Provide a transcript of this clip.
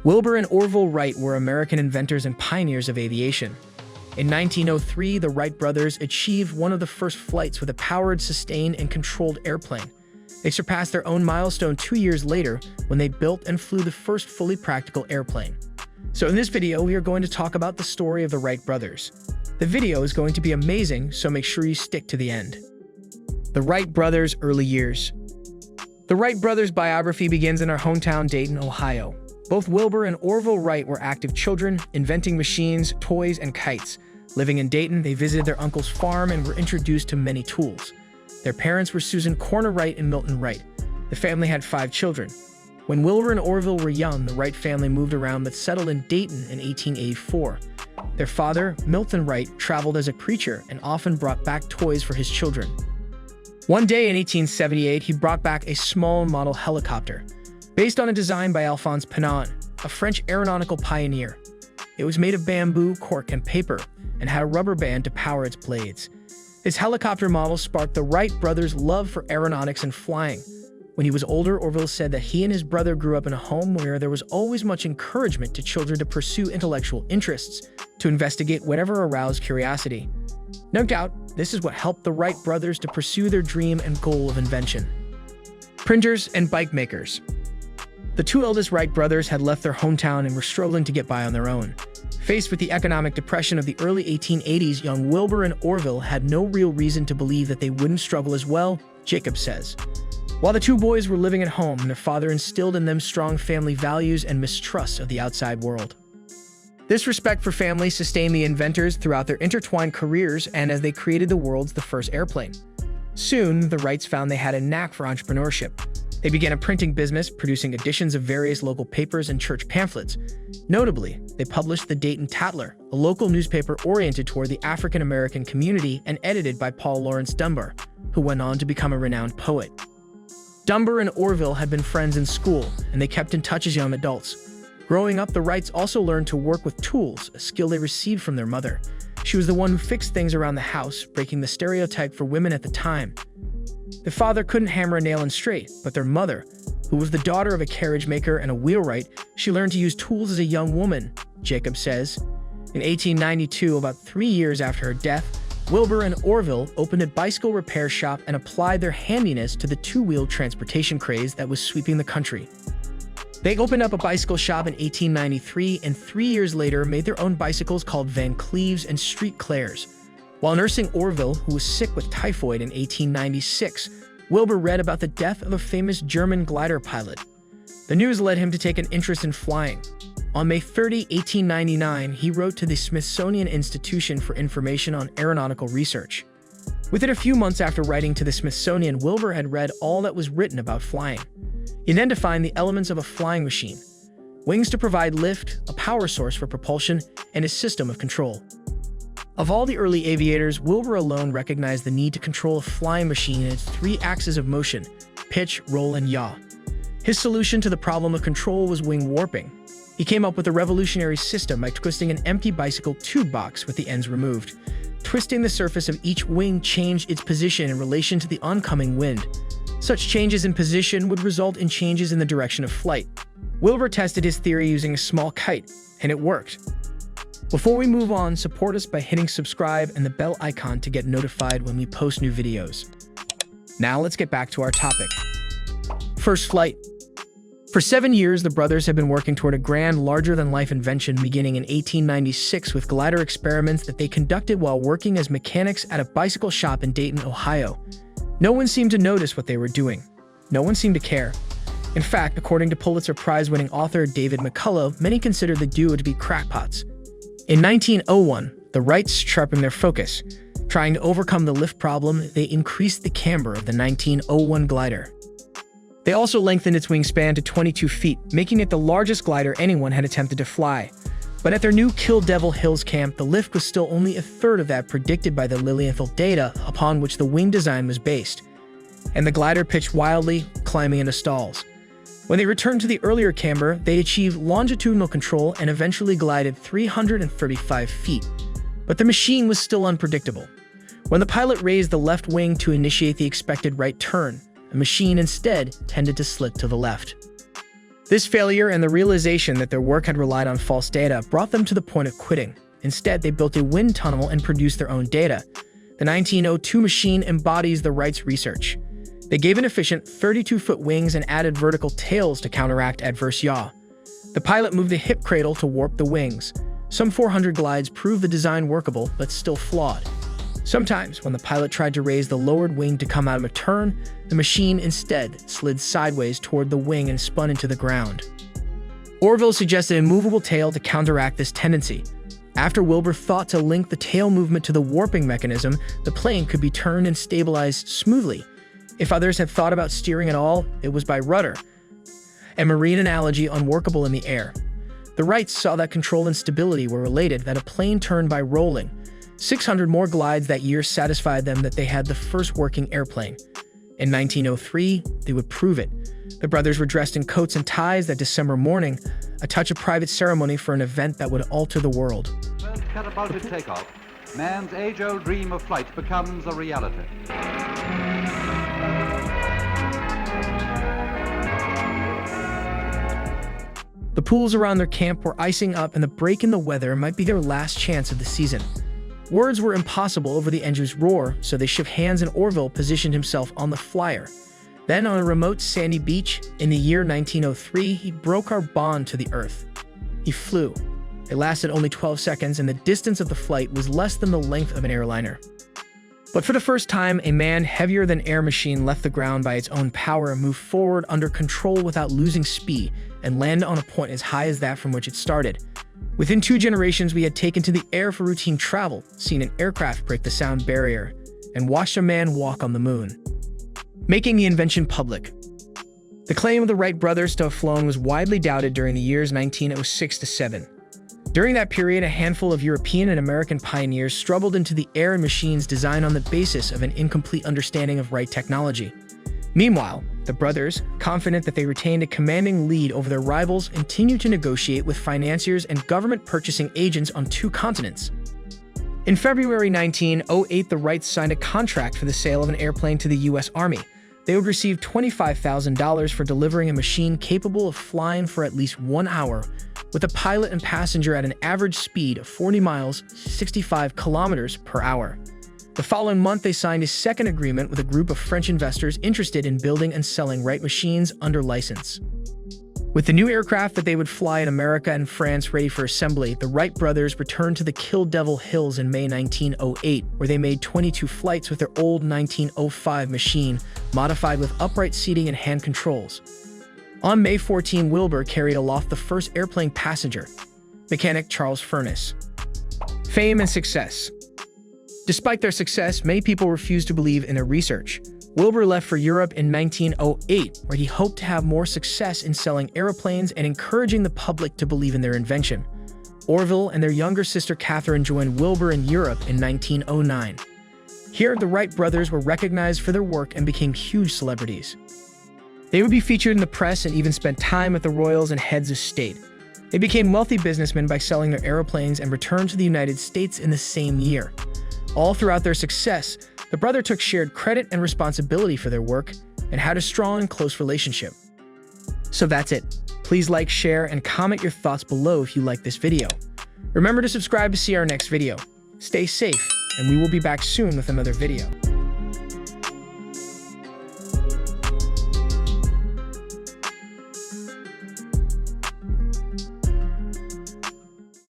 Wilbur and Orville Wright were American inventors and pioneers of aviation. In 1903, the Wright brothers achieved one of the first flights with a powered, sustained, and controlled airplane. They surpassed their own milestone 2 years later when they built and flew the first fully practical airplane. So in this video, we are going to talk about the story of the Wright brothers. The video is going to be amazing, so make sure you stick to the end. The Wright brothers' early years. The Wright brothers' biography begins in our hometown, Dayton, Ohio. Both Wilbur and Orville Wright were active children, inventing machines, toys, and kites. Living in Dayton, they visited their uncle's farm and were introduced to many tools. Their parents were Susan Corner Wright and Milton Wright. The family had 5 children. When Wilbur and Orville were young, the Wright family moved around but settled in Dayton in 1884. Their father, Milton Wright, traveled as a preacher and often brought back toys for his children. One day in 1878, he brought back a small model helicopter, based on a design by Alphonse Pénon, a French aeronautical pioneer. It was made of bamboo, cork, and paper, and had a rubber band to power its blades. This helicopter model sparked the Wright brothers' love for aeronautics and flying. When he was older, Orville said that he and his brother grew up in a home where there was always much encouragement to children to pursue intellectual interests, to investigate whatever aroused curiosity. No doubt, this is what helped the Wright brothers to pursue their dream and goal of invention. Printers and bike makers. The 2 eldest Wright brothers had left their hometown and were struggling to get by on their own. Faced with the economic depression of the early 1880s, young Wilbur and Orville had no real reason to believe that they wouldn't struggle as well, Jacob says. While the 2 boys were living at home, their father instilled in them strong family values and mistrust of the outside world. This respect for family sustained the inventors throughout their intertwined careers and as they created the world's first airplane. Soon, the Wrights found they had a knack for entrepreneurship. They began a printing business, producing editions of various local papers and church pamphlets. Notably, they published the Dayton Tatler, a local newspaper oriented toward the African-American community and edited by Paul Laurence Dunbar, who went on to become a renowned poet. Dunbar and Orville had been friends in school, and they kept in touch as young adults. Growing up, the Wrights also learned to work with tools, a skill they received from their mother. She was the one who fixed things around the house, breaking the stereotype for women at the time. Their father couldn't hammer a nail in straight, but their mother, who was the daughter of a carriage maker and a wheelwright, she learned to use tools as a young woman, Jacob says. In 1892, about 3 years after her death, Wilbur and Orville opened a bicycle repair shop and applied their handiness to the 2-wheeled transportation craze that was sweeping the country. They opened up a bicycle shop in 1893 and 3 years later made their own bicycles called Van Cleves and Street Clares. While nursing Orville, who was sick with typhoid in 1896, Wilbur read about the death of a famous German glider pilot. The news led him to take an interest in flying. On May 30, 1899, he wrote to the Smithsonian Institution for information on aeronautical research. Within a few months after writing to the Smithsonian, Wilbur had read all that was written about flying. He then defined the elements of a flying machine: wings to provide lift, a power source for propulsion, and a system of control. Of all the early aviators, Wilbur alone recognized the need to control a flying machine in its 3 axes of motion: pitch, roll, and yaw. His solution to the problem of control was wing warping. He came up with a revolutionary system by twisting an empty bicycle tube box with the ends removed. Twisting the surface of each wing changed its position in relation to the oncoming wind. Such changes in position would result in changes in the direction of flight. Wilbur tested his theory using a small kite, and it worked. Before we move on, support us by hitting subscribe and the bell icon to get notified when we post new videos. Now let's get back to our topic. First flight. For 7 years, the brothers had been working toward a grand, larger-than-life invention beginning in 1896 with glider experiments that they conducted while working as mechanics at a bicycle shop in Dayton, Ohio. No one seemed to notice what they were doing. No one seemed to care. In fact, according to Pulitzer Prize-winning author David McCullough, many considered the duo to be crackpots. In 1901, the Wrights sharpened their focus. Trying to overcome the lift problem, they increased the camber of the 1901 glider. They also lengthened its wingspan to 22 feet, making it the largest glider anyone had attempted to fly. But at their new Kill Devil Hills camp, the lift was still only a third of that predicted by the Lilienthal data upon which the wing design was based. And the glider pitched wildly, climbing into stalls. When they returned to the earlier camber, they achieved longitudinal control and eventually glided 335 feet. But the machine was still unpredictable. When the pilot raised the left wing to initiate the expected right turn, the machine instead tended to slip to the left. This failure and the realization that their work had relied on false data brought them to the point of quitting. Instead, they built a wind tunnel and produced their own data. The 1902 machine embodies the Wright's research. They gave an efficient 32-foot wings and added vertical tails to counteract adverse yaw. The pilot moved the hip cradle to warp the wings. Some 400 glides proved the design workable, but still flawed. Sometimes, when the pilot tried to raise the lowered wing to come out of a turn, the machine instead slid sideways toward the wing and spun into the ground. Orville suggested a movable tail to counteract this tendency. After Wilbur thought to link the tail movement to the warping mechanism, the plane could be turned and stabilized smoothly. If others had thought about steering at all, it was by rudder, a marine analogy unworkable in the air. The Wrights saw that control and stability were related, that a plane turned by rolling. 600 more glides that year satisfied them that they had the first working airplane. In 1903, they would prove it. The brothers were dressed in coats and ties that December morning, a touch of private ceremony for an event that would alter the world. First catapulted takeoff, man's age-old dream of flight becomes a reality. The pools around their camp were icing up, and the break in the weather might be their last chance of the season. Words were impossible over the engine's roar, so they shook hands and Orville positioned himself on the flyer. Then, on a remote sandy beach, in the year 1903, he broke our bond to the earth. He flew. It lasted only 12 seconds, and the distance of the flight was less than the length of an airliner. But for the first time, a manned heavier-than-air machine left the ground by its own power and moved forward under control without losing speed, and landed on a point as high as that from which it started. Within 2 generations, we had taken to the air for routine travel, seen an aircraft break the sound barrier, and watched a man walk on the moon. Making the invention public. The claim of the Wright brothers to have flown was widely doubted during the years 1906-7. During that period, a handful of European and American pioneers struggled into the air in machines designed on the basis of an incomplete understanding of Wright technology. Meanwhile, the brothers, confident that they retained a commanding lead over their rivals, continued to negotiate with financiers and government purchasing agents on 2 continents. In February 1908, the Wrights signed a contract for the sale of an airplane to the U.S. Army. They would receive $25,000 for delivering a machine capable of flying for at least 1 hour, with a pilot and passenger at an average speed of 40 miles, 65 kilometers per hour. The following month, they signed a second agreement with a group of French investors interested in building and selling Wright machines under license. With the new aircraft that they would fly in America and France ready for assembly, the Wright brothers returned to the Kill Devil Hills in May 1908, where they made 22 flights with their old 1905 machine, modified with upright seating and hand controls. On May 14, Wilbur carried aloft the first airplane passenger, mechanic Charles Furnace. Fame and success. Despite their success, many people refused to believe in their research. Wilbur left for Europe in 1908, where he hoped to have more success in selling aeroplanes and encouraging the public to believe in their invention. Orville and their younger sister Catherine joined Wilbur in Europe in 1909. Here, the Wright brothers were recognized for their work and became huge celebrities. They would be featured in the press and even spent time with the royals and heads of state. They became wealthy businessmen by selling their airplanes and returned to the United States in the same year. All throughout their success, the brother took shared credit and responsibility for their work and had a strong and close relationship. So that's it. Please like, share, and comment your thoughts below if you like this video. Remember to subscribe to see our next video. Stay safe, and we will be back soon with another video.